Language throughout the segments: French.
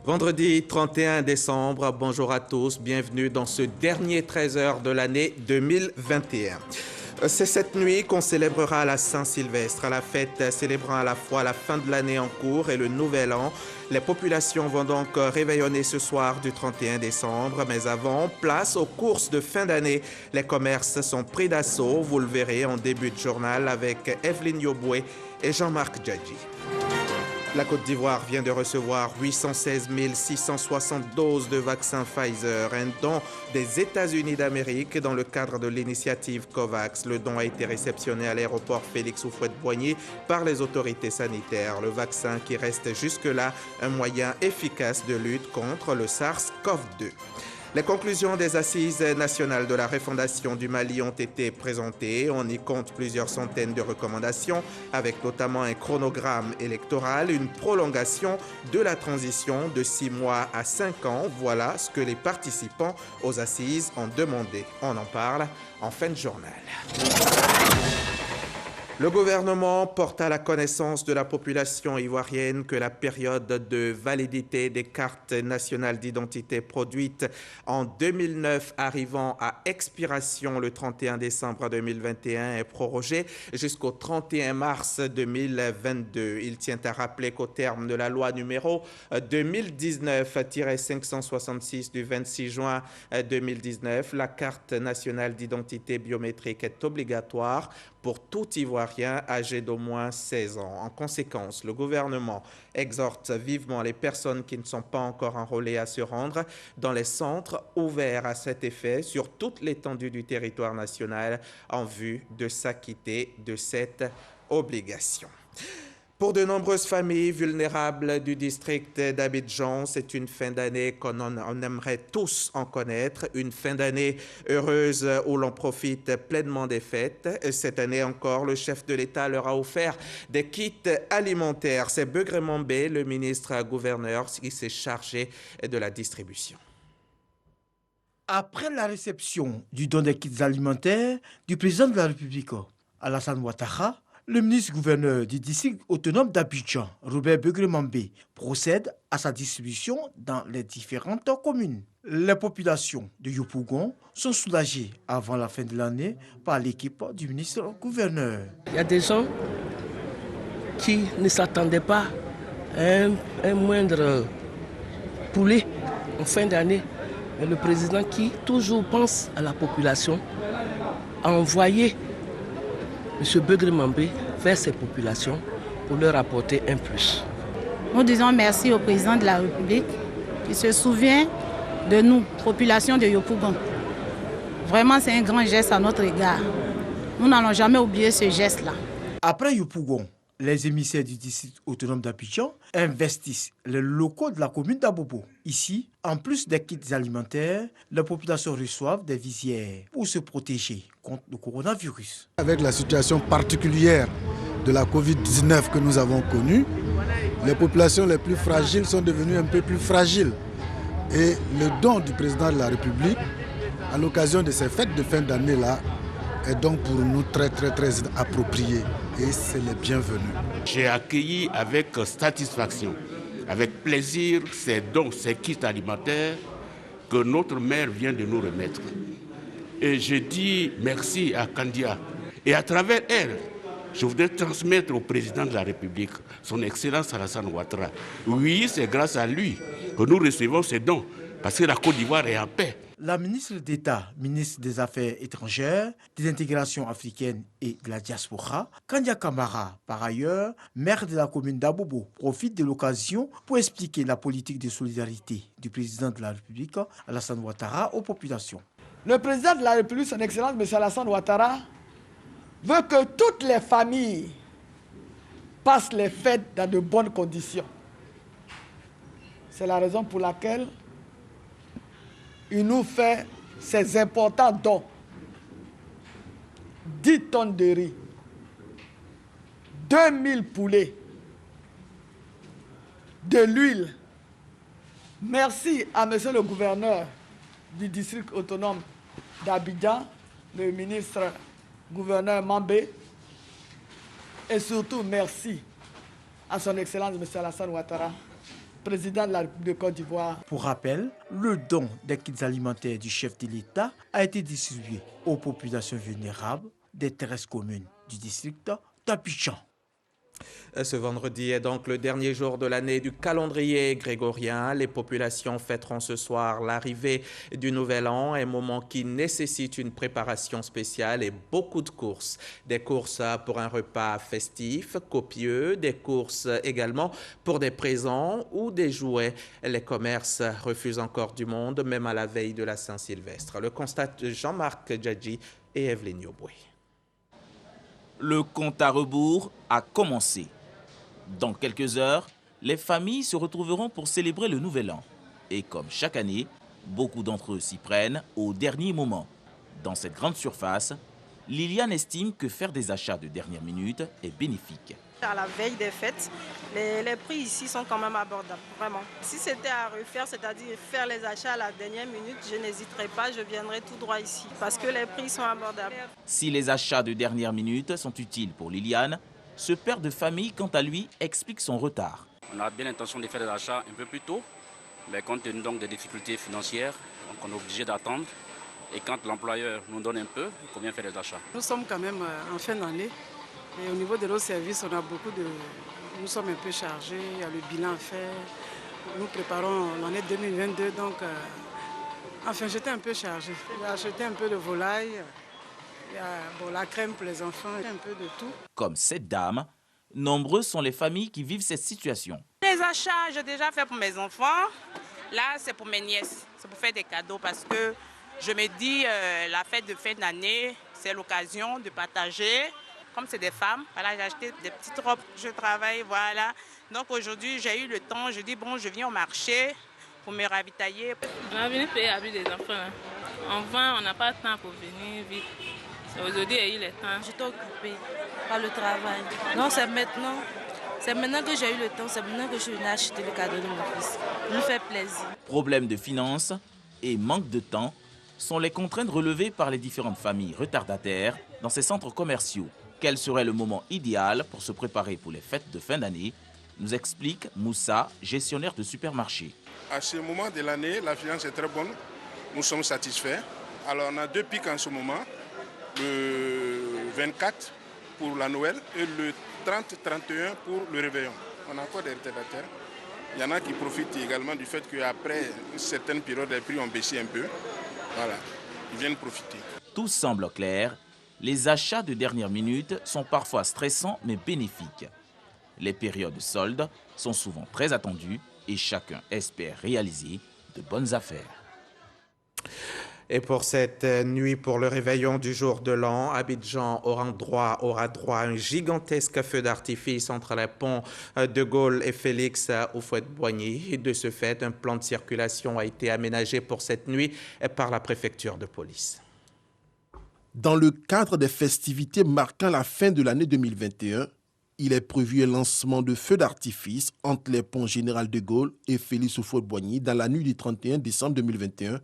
Vendredi 31 décembre, bonjour à tous, bienvenue dans ce dernier 13h de l'année 2021. C'est cette nuit qu'on célébrera la Saint-Sylvestre, la fête célébrant à la fois la fin de l'année en cours et le nouvel an. Les populations vont donc réveillonner ce soir du 31 décembre, mais avant, place aux courses de fin d'année. Les commerces sont pris d'assaut, vous le verrez en début de journal avec Evelyne Yoboué et Jean-Marc Djadji. La Côte d'Ivoire vient de recevoir 816 660 doses de vaccin Pfizer, un don des États-Unis d'Amérique dans le cadre de l'initiative COVAX. Le don a été réceptionné à l'aéroport Félix Houphouët-Boigny par les autorités sanitaires. Le vaccin qui reste jusque-là un moyen efficace de lutte contre le SARS-CoV-2. Les conclusions des Assises nationales de la refondation du Mali ont été présentées. On y compte plusieurs centaines de recommandations, avec notamment un chronogramme électoral, une prolongation de la transition de 6 mois à 5 ans. Voilà ce que les participants aux Assises ont demandé. On en parle en fin de journal. Le gouvernement porte à la connaissance de la population ivoirienne que la période de validité des cartes nationales d'identité produites en 2009 arrivant à expiration le 31 décembre 2021 est prorogée jusqu'au 31 mars 2022. Il tient à rappeler qu'au terme de la loi numéro 2019-566 du 26 juin 2019, la carte nationale d'identité biométrique est obligatoire pour tout Ivoirien âgé d'au moins 16 ans. En conséquence, le gouvernement exhorte vivement les personnes qui ne sont pas encore enrôlées à se rendre dans les centres ouverts à cet effet sur toute l'étendue du territoire national en vue de s'acquitter de cette obligation. Pour de nombreuses familles vulnérables du district d'Abidjan, c'est une fin d'année qu'on aimerait tous en connaître, une fin d'année heureuse où l'on profite pleinement des fêtes. Cette année encore, le chef de l'État leur a offert des kits alimentaires. C'est Begré Mambé, le ministre-gouverneur, qui s'est chargé de la distribution. Après la réception du don des kits alimentaires du président de la République, Alassane Ouattara, le ministre-gouverneur du district autonome d'Abidjan, Robert Begré Mambé, procède à sa distribution dans les différentes communes. Les populations de Yopougon sont soulagées avant la fin de l'année par l'équipe du ministre-gouverneur. Il y a des gens qui ne s'attendaient pas à un moindre poulet en fin d'année. Mais le président qui toujours pense à la population a envoyé M. Begré Mambé vers ces populations pour leur apporter un plus. Nous disons merci au président de la République qui se souvient de nous, population de Yopougon. Vraiment, c'est un grand geste à notre égard. Nous n'allons jamais oublier ce geste-là. Après Yopougon, les émissaires du district autonome d'Abidjan investissent les locaux de la commune d'Abobo. Ici, en plus des kits alimentaires, les populations reçoivent des visières pour se protéger contre le coronavirus. Avec la situation particulière de la Covid-19 que nous avons connue, les populations les plus fragiles sont devenues un peu plus fragiles. Et le don du président de la République, à l'occasion de ces fêtes de fin d'année-là, est donc pour nous très approprié et c'est le bienvenu. J'ai accueilli avec satisfaction, avec plaisir ces dons, ces kits alimentaires que notre maire vient de nous remettre. Et je dis merci à Kandia. Et à travers elle, je voudrais transmettre au président de la République, son Excellence Alassane Ouattara. Oui, c'est grâce à lui que nous recevons ces dons, parce que la Côte d'Ivoire est en paix. La ministre d'État, ministre des Affaires étrangères, des intégrations africaines et de la diaspora, Kandia Kamara, par ailleurs, maire de la commune d'Abobo, profite de l'occasion pour expliquer la politique de solidarité du président de la République, Alassane Ouattara, aux populations. Le président de la République, son Excellence, M. Alassane Ouattara, veut que toutes les familles passent les fêtes dans de bonnes conditions. C'est la raison pour laquelle il nous fait ces importants dons. 10 tonnes de riz, 2000 poulets, de l'huile. Merci à monsieur le gouverneur du district autonome d'Abidjan, le ministre-gouverneur Mambé, et surtout merci à son Excellence M. Alassane Ouattara président de la République de Côte d'Ivoire. Pour rappel, le don des kits alimentaires du chef de l'État a été distribué aux populations vulnérables des 13 communes du district d'Abidjan. Ce vendredi est donc le dernier jour de l'année du calendrier grégorien. Les populations fêteront ce soir l'arrivée du Nouvel An, un moment qui nécessite une préparation spéciale et beaucoup de courses. Des courses pour un repas festif, copieux, des courses également pour des présents ou des jouets. Les commerces refusent encore du monde, même à la veille de la Saint-Sylvestre. Le constate Jean-Marc Djadji et Evelyne Yoboué. Le compte à rebours a commencé. Dans quelques heures, les familles se retrouveront pour célébrer le Nouvel An. Et comme chaque année, beaucoup d'entre eux s'y prennent au dernier moment. Dans cette grande surface, Liliane estime que faire des achats de dernière minute est bénéfique. À la veille des fêtes, les prix ici sont quand même abordables, vraiment. Si c'était à refaire, c'est-à-dire faire les achats à la dernière minute, je n'hésiterai pas, je viendrai tout droit ici parce que les prix sont abordables. Si les achats de dernière minute sont utiles pour Liliane, ce père de famille, quant à lui, explique son retard. On a bien l'intention de faire des achats un peu plus tôt, mais compte tenu donc des difficultés financières, donc on est obligé d'attendre. Et quand l'employeur nous donne un peu, il convient faire des achats. Nous sommes quand même en fin d'année. Et au niveau de nos services, on a nous sommes un peu chargés, il y a le bilan à faire. Nous préparons l'année 2022, donc enfin j'étais un peu chargée. J'ai acheté un peu de volaille, il y a la crème pour les enfants, un peu de tout. Comme cette dame, nombreuses sont les familles qui vivent cette situation. Les achats, j'ai déjà fait pour mes enfants. Là, c'est pour mes nièces, c'est pour faire des cadeaux parce que je me dis la fête de fin d'année, c'est l'occasion de partager. Comme c'est des femmes, voilà, j'ai acheté des petites robes, je travaille, voilà. Donc aujourd'hui, j'ai eu le temps, je dis bon, je viens au marché pour me ravitailler. On va venir payer avec des enfants. Hein. On vend, on n'a pas de temps pour venir vite. Aujourd'hui, il y a eu le temps. J'étais occupée par le travail. Non, c'est maintenant. C'est maintenant que j'ai eu le temps, c'est maintenant que je suis venue acheter le cadeau de mon fils. Il me fait plaisir. Problèmes de finances et manque de temps sont les contraintes relevées par les différentes familles retardataires dans ces centres commerciaux. Quel serait le moment idéal pour se préparer pour les fêtes de fin d'année, nous explique Moussa, gestionnaire de supermarché. À ce moment de l'année, la finance est très bonne. Nous sommes satisfaits. Alors on a deux pics en ce moment. Le 24 pour la Noël et le 30-31 pour le réveillon. On a encore des retardataires. Il y en a qui profitent également du fait qu'après une certaine période, les prix ont baissé un peu. Voilà, ils viennent profiter. Tout semble clair. Les achats de dernière minute sont parfois stressants mais bénéfiques. Les périodes de soldes sont souvent très attendues et chacun espère réaliser de bonnes affaires. Et pour cette nuit, pour le réveillon du jour de l'an, Abidjan aura droit à un gigantesque feu d'artifice entre les ponts de Gaulle et Félix Houphouët-Boigny. De ce fait, un plan de circulation a été aménagé pour cette nuit par la préfecture de police. Dans le cadre des festivités marquant la fin de l'année 2021, il est prévu un lancement de feux d'artifice entre les ponts Général de Gaulle et Félix Houphouët-Boigny dans la nuit du 31 décembre 2021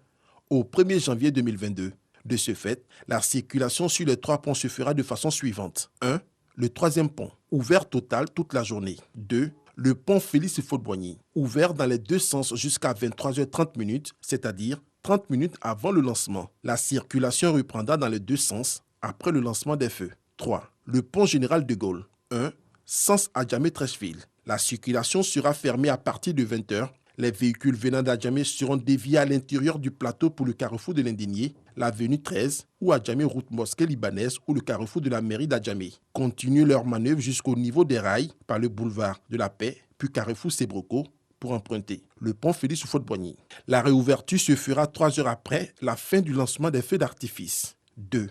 au 1er janvier 2022. De ce fait, la circulation sur les trois ponts se fera de façon suivante. 1. Le troisième pont, ouvert total toute la journée. 2. Le pont Félix Houphouët-Boigny, ouvert dans les deux sens jusqu'à 23h30, c'est-à-dire 30 minutes avant le lancement. La circulation reprendra dans les deux sens après le lancement des feux. 3. Le pont Général de Gaulle. 1. Sens Adjamé-Treichville. La circulation sera fermée à partir de 20h. Les véhicules venant d'Adjamé seront déviés à l'intérieur du plateau pour le carrefour de l'Indigné, l'avenue 13 ou Adjamé route mosquée libanaise ou le carrefour de la mairie d'Adjamé. Continuent leur manœuvre jusqu'au niveau des rails par le boulevard de la Paix puis carrefour Sébroko pour emprunter le pont Félix Houphouët-Boigny. La réouverture se fera 3 heures après la fin du lancement des feux d'artifice. 2.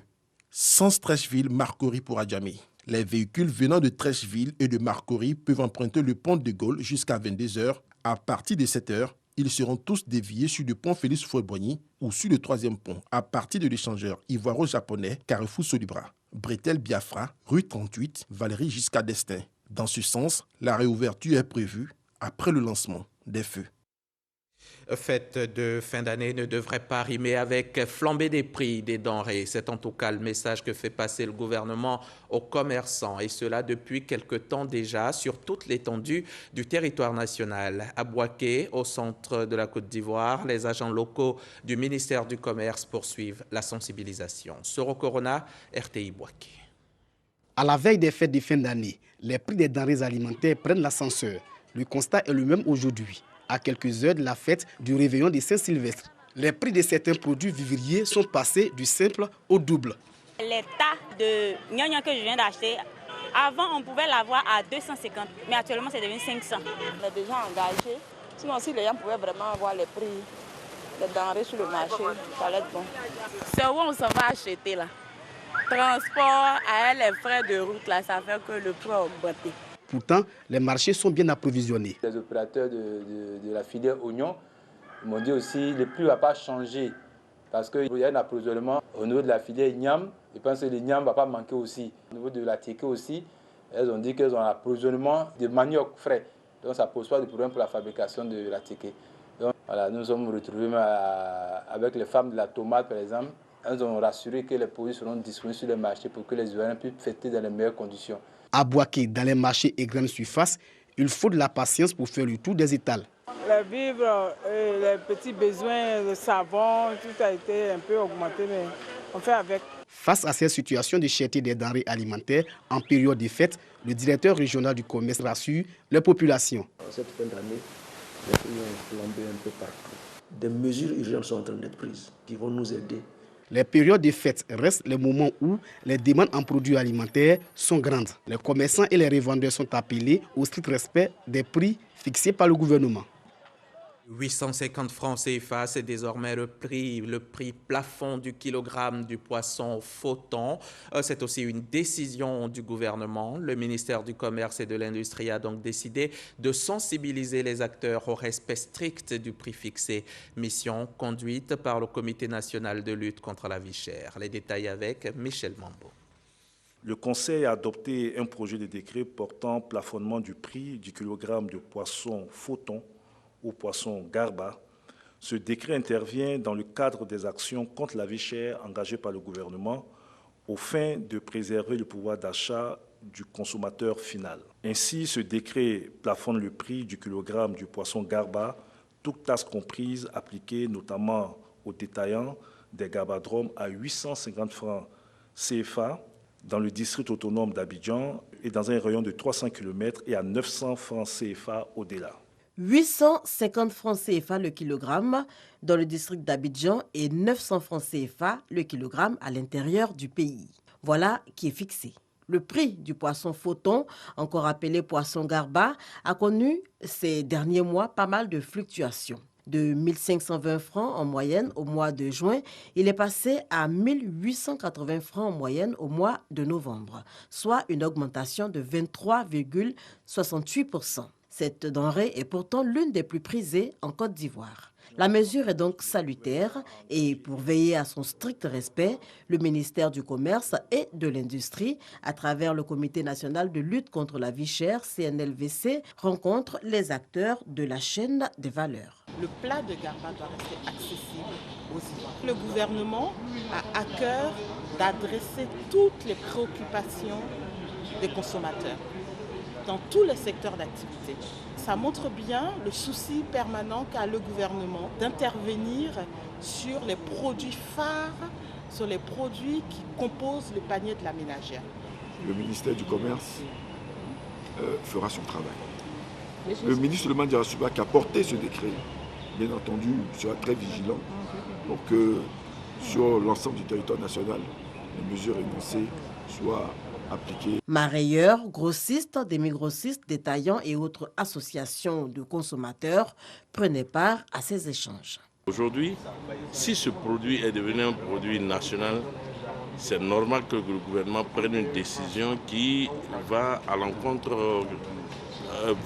Sens Treichville, Marcory pour Adjamé. Les véhicules venant de Treichville et de Marcory peuvent emprunter le pont de Gaulle jusqu'à 22h. À partir de 7h, ils seront tous déviés sur le pont Félix Houphouët-Boigny ou sur le troisième pont à partir de l'échangeur ivoiro-japonais Carrefour Solibra, Bretel Biafra, rue 38, Valérie Giscard d'Estaing. Dans ce sens, la réouverture est prévue après le lancement des feux. Fête de fin d'année ne devrait pas rimer avec flambée des prix des denrées. C'est en tout cas le message que fait passer le gouvernement aux commerçants, et cela depuis quelque temps déjà sur toute l'étendue du territoire national. À Bouaké, au centre de la Côte d'Ivoire, les agents locaux du ministère du Commerce poursuivent la sensibilisation. Soro Corona, RTI Bouaké. À la veille des fêtes de fin d'année, les prix des denrées alimentaires prennent l'ascenseur. Le constat est le même aujourd'hui, à quelques heures de la fête du réveillon de Saint-Sylvestre. Les prix de certains produits vivriers sont passés du simple au double. Les tas de gnagna que je viens d'acheter, avant on pouvait l'avoir à 250, mais actuellement c'est devenu 500. On est déjà engagé, sinon si les gens pouvaient vraiment avoir les prix des denrées sur le marché, ça allait être bon. C'est où on s'en va acheter là. Transport, les frais de route, là, ça fait que le prix a augmenté. Pourtant, les marchés sont bien approvisionnés. Les opérateurs de la filière oignon m'ont dit aussi que le prix ne va pas changer parce qu'il y a un approvisionnement au niveau de la filière Niam. Je pense que le Niam ne va pas manquer aussi. Au niveau de la Téké aussi, elles ont dit qu'elles ont un approvisionnement de manioc frais. Donc ça ne pose pas de problème pour la fabrication de la Téké. Donc voilà, nous nous sommes retrouvés avec les femmes de la tomate par exemple. Elles ont rassuré que les produits seront disponibles sur les marchés pour que les Ivoiriens puissent fêter dans les meilleures conditions. À Bouaké, dans les marchés et grandes surfaces, il faut de la patience pour faire le tour des étals. Les vivres, les petits besoins, le savon, tout a été un peu augmenté, mais on fait avec. Face à cette situation de cherté des denrées alimentaires en période de fête, le directeur régional du commerce rassure les populations. Cette fin d'année, les prix ont flambé un peu partout. Des mesures urgentes sont en train d'être prises qui vont nous aider. Les périodes de fête restent les moments où les demandes en produits alimentaires sont grandes. Les commerçants et les revendeurs sont appelés au strict respect des prix fixés par le gouvernement. 850 francs CFA, c'est désormais le prix plafond du kilogramme du poisson photon. C'est aussi une décision du gouvernement. Le ministère du Commerce et de l'Industrie a donc décidé de sensibiliser les acteurs au respect strict du prix fixé. Mission conduite par le Comité national de lutte contre la vie chère. Les détails avec Michel Mambo. Le Conseil a adopté un projet de décret portant plafonnement du prix du kilogramme de poisson photon au poisson garba. Ce décret intervient dans le cadre des actions contre la vie chère engagées par le gouvernement aux fins de préserver le pouvoir d'achat du consommateur final. Ainsi, ce décret plafonne le prix du kilogramme du poisson garba, toutes tasses comprises, appliquées notamment aux détaillants des garbadromes à 850 francs CFA dans le district autonome d'Abidjan et dans un rayon de 300 km et à 900 francs CFA au-delà. 850 francs CFA le kilogramme dans le district d'Abidjan et 900 francs CFA le kilogramme à l'intérieur du pays. Voilà qui est fixé. Le prix du poisson photon, encore appelé poisson garba, a connu ces derniers mois pas mal de fluctuations. De 1520 francs en moyenne au mois de juin, il est passé à 1880 francs en moyenne au mois de novembre, soit une augmentation de 23,68%. Cette denrée est pourtant l'une des plus prisées en Côte d'Ivoire. La mesure est donc salutaire et pour veiller à son strict respect, le ministère du Commerce et de l'Industrie, à travers le Comité national de lutte contre la vie chère, CNLVC, rencontre les acteurs de la chaîne des valeurs. Le plat de garba doit rester accessible aux Ivoiriens. Le gouvernement a à cœur d'adresser toutes les préoccupations des consommateurs dans tous les secteurs d'activité. Ça montre bien le souci permanent qu'a le gouvernement d'intervenir sur les produits phares, sur les produits qui composent le panier de la ménagère. Le ministère du Commerce fera son travail. Le ministre Suleiman Diarra qui a porté ce décret, bien entendu, sera très vigilant pour que sur l'ensemble du territoire national, les mesures énoncées soient appliquées. Marailleurs, grossistes, demi-grossistes, détaillants et autres associations de consommateurs prenaient part à ces échanges. Aujourd'hui, si ce produit est devenu un produit national, c'est normal que le gouvernement prenne une décision qui va à l'encontre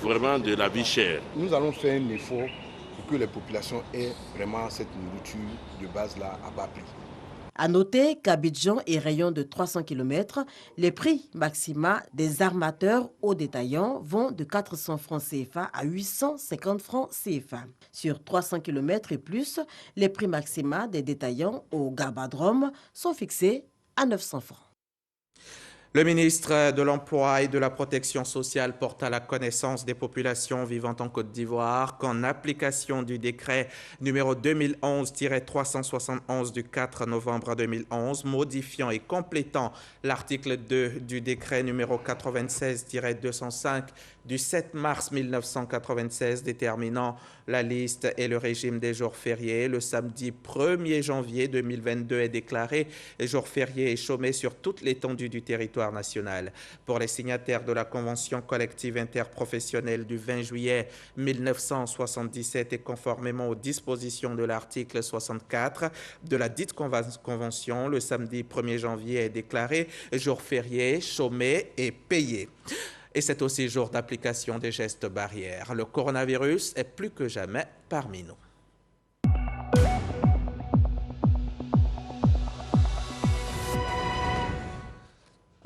vraiment de la vie chère. Nous allons faire un effort pour que les populations aient vraiment cette nourriture de base-là à bas prix. À noter qu'Abidjan est rayon de 300 km, les prix maxima des armateurs aux détaillants vont de 400 francs CFA à 850 francs CFA. Sur 300 km et plus, les prix maxima des détaillants au Garbadrome sont fixés à 900 francs. Le ministre de l'Emploi et de la Protection sociale porte à la connaissance des populations vivant en Côte d'Ivoire qu'en application du décret numéro 2011-371 du 4 novembre 2011, modifiant et complétant l'article 2 du décret numéro 96-205 du 7 mars 1996 déterminant la liste et le régime des jours fériés, le samedi 1er janvier 2022 est déclaré jour férié et chômé sur toute l'étendue du territoire national. Pour les signataires de la Convention collective interprofessionnelle du 20 juillet 1977 et conformément aux dispositions de l'article 64 de la dite convention, le samedi 1er janvier est déclaré jour férié, chômé et payé. Et c'est aussi jour d'application des gestes barrières. Le coronavirus est plus que jamais parmi nous.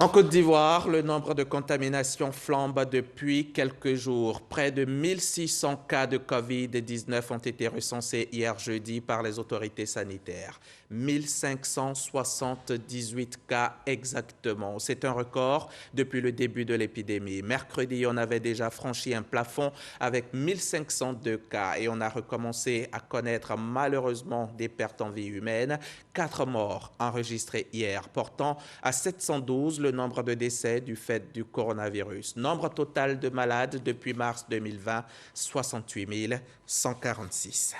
En Côte d'Ivoire, le nombre de contaminations flambe depuis quelques jours. Près de 1600 cas de Covid-19 ont été recensés hier jeudi par les autorités sanitaires. 1578 cas exactement. C'est un record depuis le début de l'épidémie. Mercredi, on avait déjà franchi un plafond avec 1502 cas et on a recommencé à connaître malheureusement des pertes en vie humaine. 4 morts enregistrés hier, portant à 712 le nombre de décès du fait du coronavirus. Nombre total de malades depuis mars 2020, 68 146.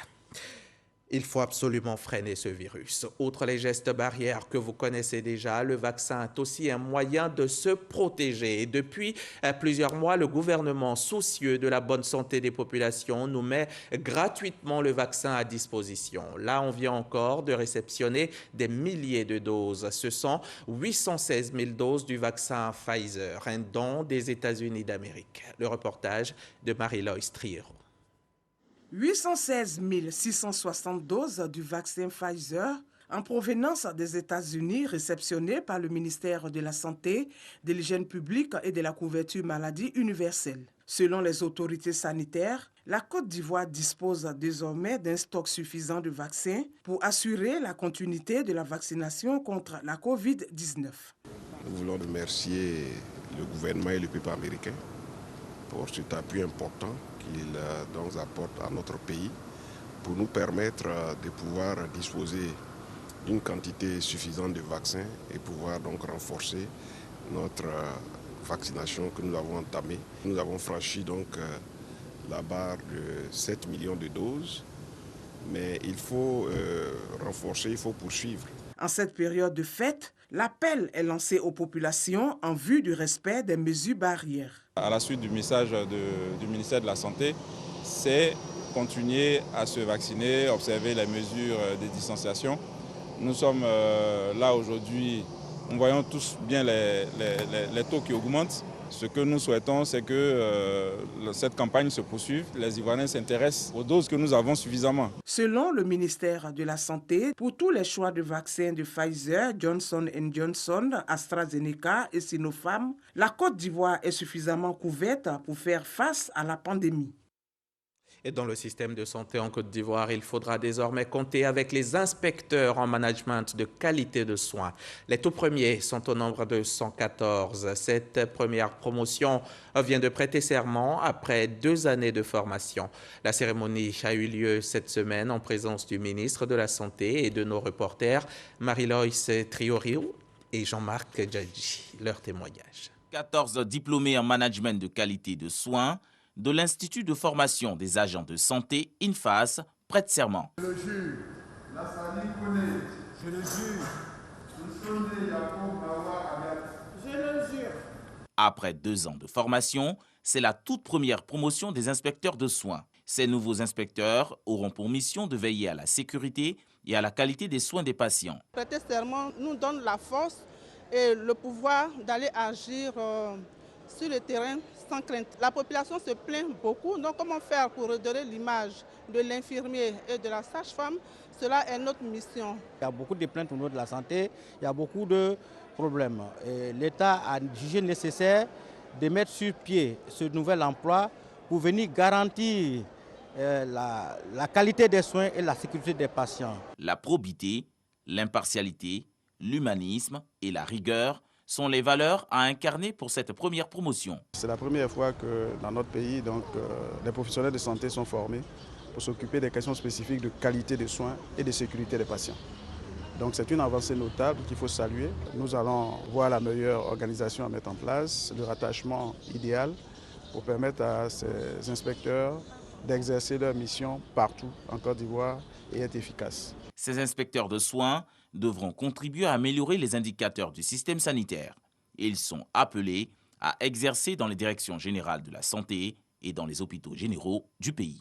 Il faut absolument freiner ce virus. Outre les gestes barrières que vous connaissez déjà, le vaccin est aussi un moyen de se protéger. Et depuis plusieurs mois, le gouvernement, soucieux de la bonne santé des populations, nous met gratuitement le vaccin à disposition. Là, on vient encore de réceptionner des milliers de doses. Ce sont 816 000 doses du vaccin Pfizer, un don des États-Unis d'Amérique. Le reportage de Marie-Loïs Triero. 816 660 doses du vaccin Pfizer en provenance des États-Unis réceptionnées par le ministère de la Santé, de l'Hygiène publique et de la couverture maladie universelle. Selon les autorités sanitaires, la Côte d'Ivoire dispose désormais d'un stock suffisant de vaccins pour assurer la continuité de la vaccination contre la COVID-19. Nous voulons remercier le gouvernement et le peuple américain pour cet appui important qu'il donc apporte à notre pays pour nous permettre de pouvoir disposer d'une quantité suffisante de vaccins et pouvoir donc renforcer notre vaccination que nous avons entamée. Nous avons franchi donc la barre de 7 millions de doses, mais il faut renforcer, il faut poursuivre. En cette période de fête, l'appel est lancé aux populations en vue du respect des mesures barrières. À la suite du message du ministère de la Santé, c'est continuer à se vacciner, observer les mesures de distanciation. Nous sommes là aujourd'hui, nous voyons tous bien les taux qui augmentent. Ce que nous souhaitons, c'est que cette campagne se poursuive. Les Ivoiriens s'intéressent aux doses que nous avons suffisamment. Selon le ministère de la Santé, pour tous les choix de vaccins de Pfizer, Johnson & Johnson, AstraZeneca et Sinopharm, la Côte d'Ivoire est suffisamment couverte pour faire face à la pandémie. Et dans le système de santé en Côte d'Ivoire, il faudra désormais compter avec les inspecteurs en management de qualité de soins. Les tout premiers sont au nombre de 114. Cette première promotion vient de prêter serment après 2 années de formation. La cérémonie a eu lieu cette semaine en présence du ministre de la Santé et de nos reporters Marie-Loïs Triero et Jean-Marc Djadji. Leur témoignage. 14 diplômés en management de qualité de soins de l'Institut de formation des agents de santé, INFAS, prête serment. Je le jure, Lassani Kone. Je le jure. Je le jure. Après 2 ans de formation, c'est la toute première promotion des inspecteurs de soins. Ces nouveaux inspecteurs auront pour mission de veiller à la sécurité et à la qualité des soins des patients. Prêter serment nous donne la force et le pouvoir d'aller agir sur le terrain sans crainte. La population se plaint beaucoup, donc comment faire pour redonner l'image de l'infirmier et de la sage-femme? Cela est notre mission. Il y a beaucoup de plaintes au niveau de la santé, il y a beaucoup de problèmes. L'État a jugé nécessaire de mettre sur pied ce nouvel emploi pour venir garantir la qualité des soins et la sécurité des patients. La probité, l'impartialité, l'humanisme et la rigueur sont les valeurs à incarner pour cette première promotion. C'est la première fois que dans notre pays, les professionnels de santé sont formés pour s'occuper des questions spécifiques de qualité des soins et de sécurité des patients. Donc c'est une avancée notable qu'il faut saluer. Nous allons voir la meilleure organisation à mettre en place, le rattachement idéal pour permettre à ces inspecteurs d'exercer leur mission partout en Côte d'Ivoire et être efficaces. Ces inspecteurs de soins devront contribuer à améliorer les indicateurs du système sanitaire. Ils sont appelés à exercer dans les directions générales de la santé et dans les hôpitaux généraux du pays.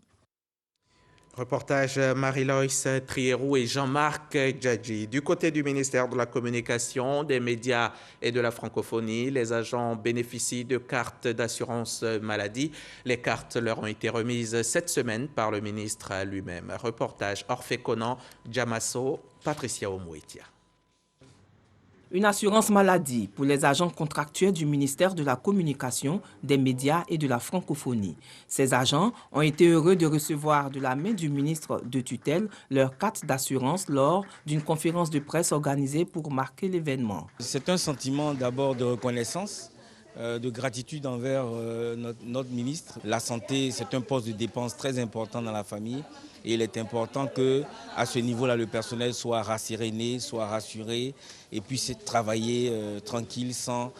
Reportage Marie-Loïs Trierou et Jean-Marc Djadji. Du côté du ministère de la Communication, des médias et de la francophonie, les agents bénéficient de cartes d'assurance maladie. Les cartes leur ont été remises cette semaine par le ministre lui-même. Reportage Orphée Conan, Djamasso, Patricia Omouetia. Une assurance maladie pour les agents contractuels du ministère de la Communication, des médias et de la francophonie. Ces agents ont été heureux de recevoir de la main du ministre de tutelle leur carte d'assurance lors d'une conférence de presse organisée pour marquer l'événement. C'est un sentiment d'abord de reconnaissance, de gratitude envers notre ministre. La santé, c'est un poste de dépense très important dans la famille. Et il est important qu'à ce niveau-là, le personnel soit rasséréné, soit rassuré et puisse travailler tranquille sans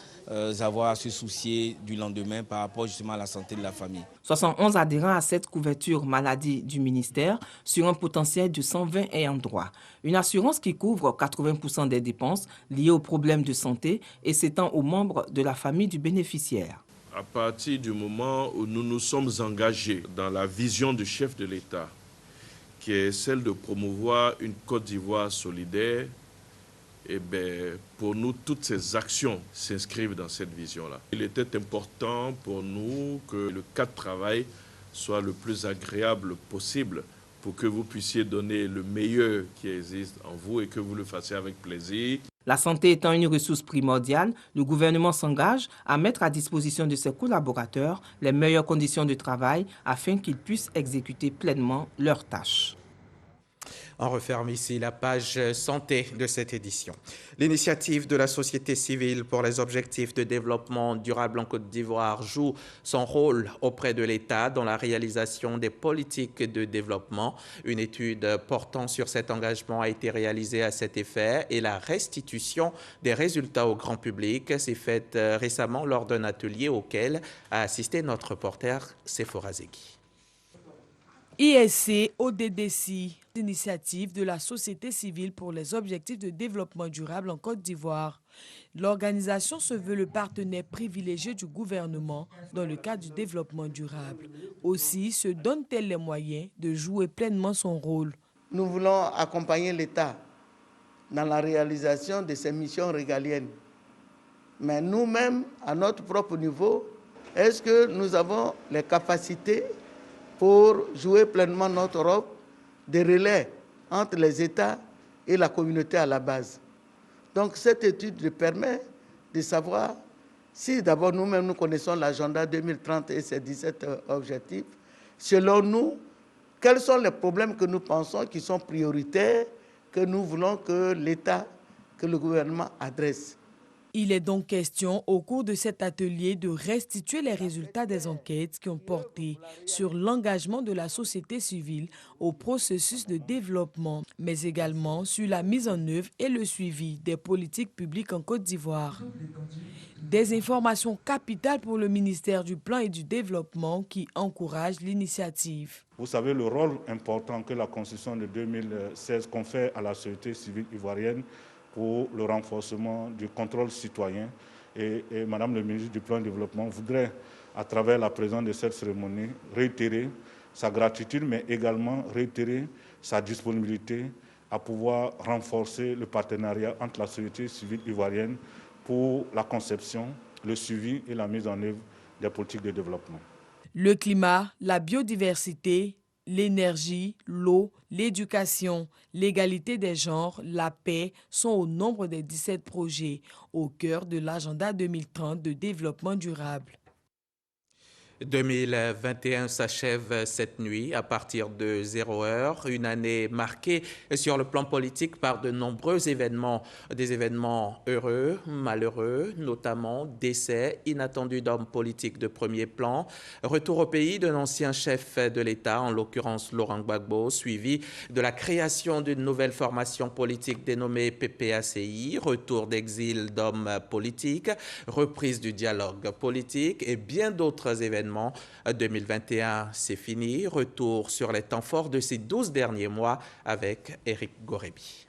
avoir à se soucier du lendemain par rapport justement à la santé de la famille. 71 adhérents à cette couverture maladie du ministère sur un potentiel de 120 ayants droit. Une assurance qui couvre 80% des dépenses liées aux problèmes de santé et s'étend aux membres de la famille du bénéficiaire. À partir du moment où nous nous sommes engagés dans la vision du chef de l'État, qui est celle de promouvoir une Côte d'Ivoire solidaire, et pour nous, toutes ces actions s'inscrivent dans cette vision-là. Il était important pour nous que le cadre de travail soit le plus agréable possible pour que vous puissiez donner le meilleur qui existe en vous et que vous le fassiez avec plaisir. La santé étant une ressource primordiale, le gouvernement s'engage à mettre à disposition de ses collaborateurs les meilleures conditions de travail afin qu'ils puissent exécuter pleinement leurs tâches. On referme ici la page santé de cette édition. L'initiative de la société civile pour les objectifs de développement durable en Côte d'Ivoire joue son rôle auprès de l'État dans la réalisation des politiques de développement. Une étude portant sur cet engagement a été réalisée à cet effet et la restitution des résultats au grand public s'est faite récemment lors d'un atelier auquel a assisté notre reporter Sephora Zegui. ISC ODDC, l'initiative de la société civile pour les objectifs de développement durable en Côte d'Ivoire. L'organisation se veut le partenaire privilégié du gouvernement dans le cadre du développement durable. Aussi se donne-t-elle les moyens de jouer pleinement son rôle. Nous voulons accompagner l'État dans la réalisation de ses missions régaliennes. Mais nous-mêmes, à notre propre niveau, est-ce que nous avons les capacités pour jouer pleinement notre rôle de relais entre les États et la communauté à la base. Donc cette étude nous permet de savoir si d'abord nous-mêmes nous connaissons l'agenda 2030 et ses 17 objectifs, selon nous, quels sont les problèmes que nous pensons qui sont prioritaires, que nous voulons que l'État, que le gouvernement adresse. Il est donc question au cours de cet atelier de restituer les résultats des enquêtes qui ont porté sur l'engagement de la société civile au processus de développement, mais également sur la mise en œuvre et le suivi des politiques publiques en Côte d'Ivoire. Des informations capitales pour le ministère du Plan et du Développement qui encourage l'initiative. Vous savez le rôle important que la Constitution de 2016 confère à la société civile ivoirienne pour le renforcement du contrôle citoyen. Et Madame le ministre du Plan de Développement voudrait, à travers la présence de cette cérémonie, réitérer sa gratitude, mais également réitérer sa disponibilité à pouvoir renforcer le partenariat entre la société civile ivoirienne pour la conception le suivi et la mise en œuvre des politiques de développement. Le climat, la biodiversité, l'énergie, l'eau, l'éducation, l'égalité des genres, la paix sont au nombre des 17 projets au cœur de l'agenda 2030 de développement durable. 2021 s'achève cette nuit à partir de 0h, une année marquée sur le plan politique par de nombreux événements, des événements heureux, malheureux, notamment décès inattendus d'hommes politiques de premier plan, retour au pays d'un ancien chef de l'État, en l'occurrence Laurent Gbagbo, suivi de la création d'une nouvelle formation politique dénommée PPACI, retour d'exil d'hommes politiques, reprise du dialogue politique et bien d'autres événements. 2021, c'est fini. Retour sur les temps forts de ces 12 derniers mois avec Éric Gorebi.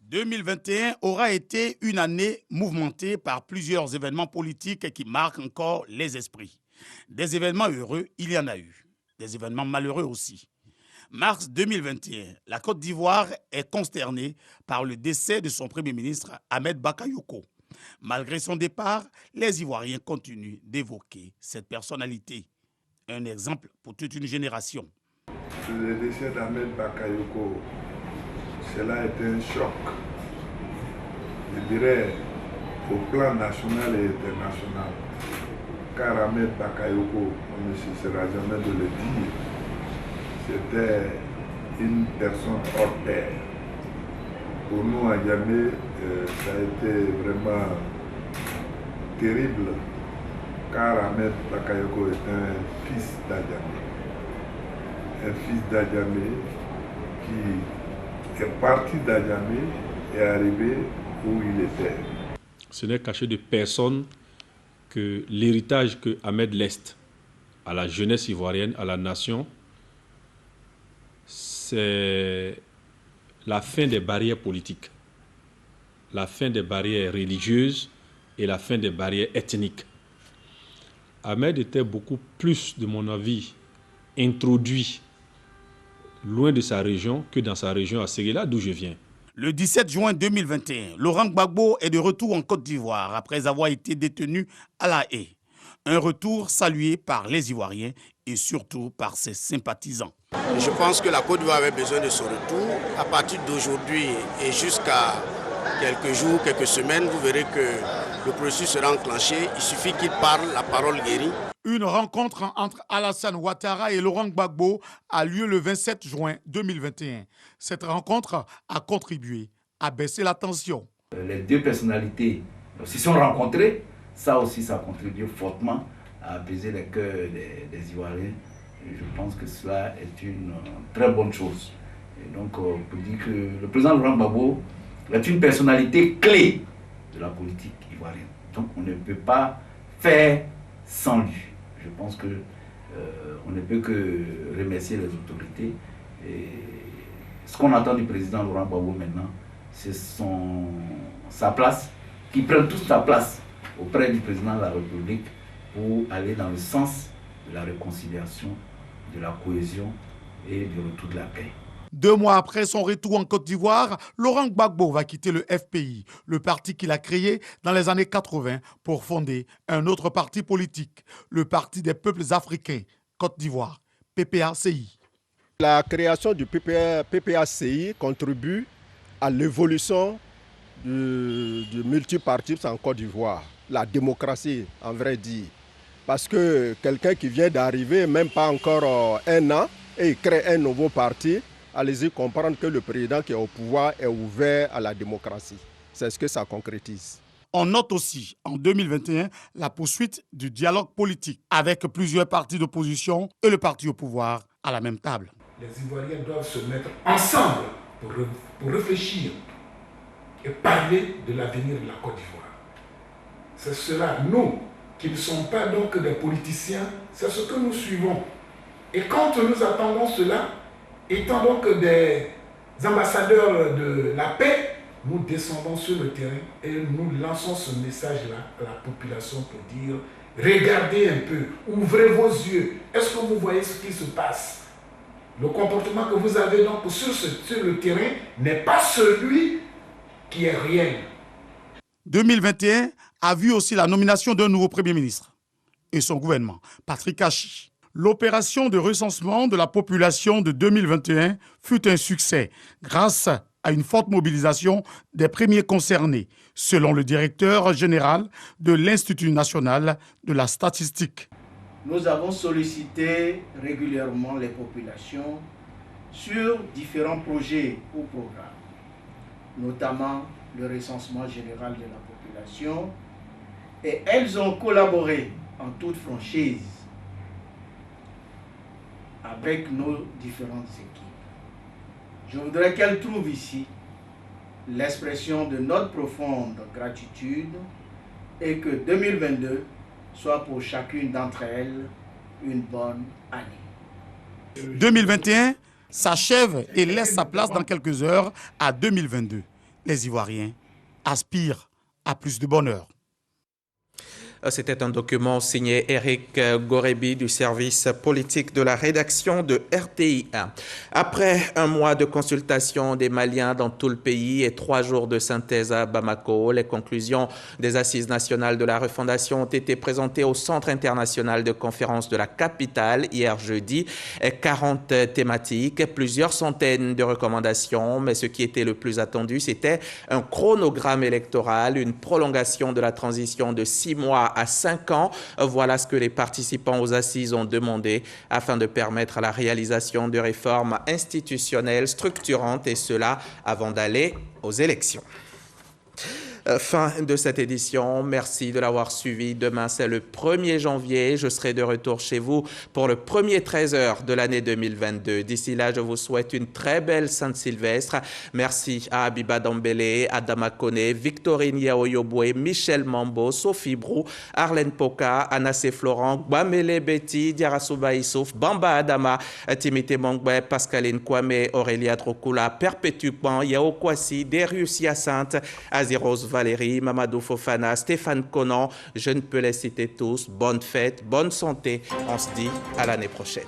2021 aura été une année mouvementée par plusieurs événements politiques qui marquent encore les esprits. Des événements heureux, il y en a eu. Des événements malheureux aussi. Mars 2021, la Côte d'Ivoire est consternée par le décès de son Premier ministre Ahmed Bakayoko. Malgré son départ, les Ivoiriens continuent d'évoquer cette personnalité. Un exemple pour toute une génération. Le décès d'Ahmed Bakayoko, cela a été un choc, je dirais, au plan national et international. Car Ahmed Bakayoko, on ne cessera jamais de le dire, c'était une personne hors pair. Pour nous, à Niamey, ça a été vraiment terrible, car Ahmed Bakayoko est un fils d'Adjamé. Un fils d'Adjamé qui est parti d'Adjamé et est arrivé où il était. Ce n'est caché de personne que l'héritage que Ahmed laisse à la jeunesse ivoirienne, à la nation, c'est la fin des barrières politiques, la fin des barrières religieuses et la fin des barrières ethniques. Ahmed était beaucoup plus, de mon avis, introduit loin de sa région que dans sa région à Séguéla, d'où je viens. Le 17 juin 2021, Laurent Gbagbo est de retour en Côte d'Ivoire après avoir été détenu à La Haye. Un retour salué par les Ivoiriens et surtout par ses sympathisants. Je pense que la Côte d'Ivoire avait besoin de ce retour. À partir d'aujourd'hui et jusqu'à quelques jours, quelques semaines, vous verrez que le processus sera enclenché. Il suffit qu'il parle, la parole guérit. Une rencontre entre Alassane Ouattara et Laurent Gbagbo a lieu le 27 juin 2021. Cette rencontre a contribué à baisser la tension. Les deux personnalités se sont rencontrées. Ça aussi, ça a contribué fortement à apaiser les cœurs des Ivoiriens. Et je pense que cela est une très bonne chose. Et donc, pour dire que le président Laurent Gbagbo est une personnalité clé de la politique ivoirienne. Donc, on ne peut pas faire sans lui. Je pense que on ne peut que remercier les autorités. Et ce qu'on attend du président Laurent Gbagbo maintenant, c'est sa place, qu'il prenne toute sa place auprès du président de la République pour aller dans le sens de la réconciliation, de la cohésion et du retour de la paix. 2 mois après son retour en Côte d'Ivoire, Laurent Gbagbo va quitter le FPI, le parti qu'il a créé dans les années 80 pour fonder un autre parti politique, le Parti des peuples africains, Côte d'Ivoire, PPACI. La création du PPACI contribue à l'évolution du multipartisme en Côte d'Ivoire, la démocratie en vrai dire. Parce que quelqu'un qui vient d'arriver, même pas encore 1 an, et il crée un nouveau parti, allez-y comprendre que le président qui est au pouvoir est ouvert à la démocratie. C'est ce que ça concrétise. On note aussi en 2021 la poursuite du dialogue politique avec plusieurs partis d'opposition et le parti au pouvoir à la même table. Les Ivoiriens doivent se mettre ensemble pour réfléchir et parler de l'avenir de la Côte d'Ivoire. Ce sera nous qui ne sommes pas donc des politiciens, c'est ce que nous suivons. Et quand nous attendons cela, étant donc des ambassadeurs de la paix, nous descendons sur le terrain et nous lançons ce message-là à la population pour dire « Regardez un peu, ouvrez vos yeux, est-ce que vous voyez ce qui se passe ?» Le comportement que vous avez donc sur le terrain n'est pas celui qui est réel. 2021 a vu aussi la nomination d'un nouveau Premier ministre et son gouvernement, Patrick Achi. L'opération de recensement de la population de 2021 fut un succès grâce à une forte mobilisation des premiers concernés, selon le directeur général de l'Institut national de la statistique. Nous avons sollicité régulièrement les populations sur différents projets ou programmes, notamment le recensement général de la population, et elles ont collaboré en toute franchise avec nos différentes équipes. Je voudrais qu'elles trouvent ici l'expression de notre profonde gratitude et que 2022 soit pour chacune d'entre elles une bonne année. 2021 s'achève et laisse sa place dans quelques heures à 2022. Les Ivoiriens aspirent à plus de bonheur. C'était un document signé Eric Gorebi du service politique de la rédaction de RTI 1. Après un mois de consultation des Maliens dans tout le pays et 3 jours de synthèse à Bamako, les conclusions des Assises nationales de la refondation ont été présentées au Centre international de conférence de la capitale hier jeudi. 40 thématiques, plusieurs centaines de recommandations, mais ce qui était le plus attendu, c'était un chronogramme électoral, une prolongation de la transition de 6 mois à 5 ans. Voilà ce que les participants aux assises ont demandé afin de permettre la réalisation de réformes institutionnelles structurantes, et cela avant d'aller aux élections. Fin de cette édition. Merci de l'avoir suivi. Demain, c'est le 1er janvier. Je serai de retour chez vous pour le premier 13h de l'année 2022. D'ici là, je vous souhaite une très belle Sainte-Sylvestre. Merci à Abiba Dambélé, Adama Kone, Victorine Yaoyoboué, Michel Mambo, Sophie Brou, Arlène Poka, Anassé Florent, Gbamele Betty, Diarasouba Issouf, Bamba Adama, Timité Mongbe, Pascaline Kwame, Aurélia Drokula, Perpétuquement, Yao Kwasi, Derius Hyacinthe, Aziros Valérie, Mamadou Fofana, Stéphane Conan. Je ne peux les citer tous. Bonne fête, bonne santé. On se dit à l'année prochaine.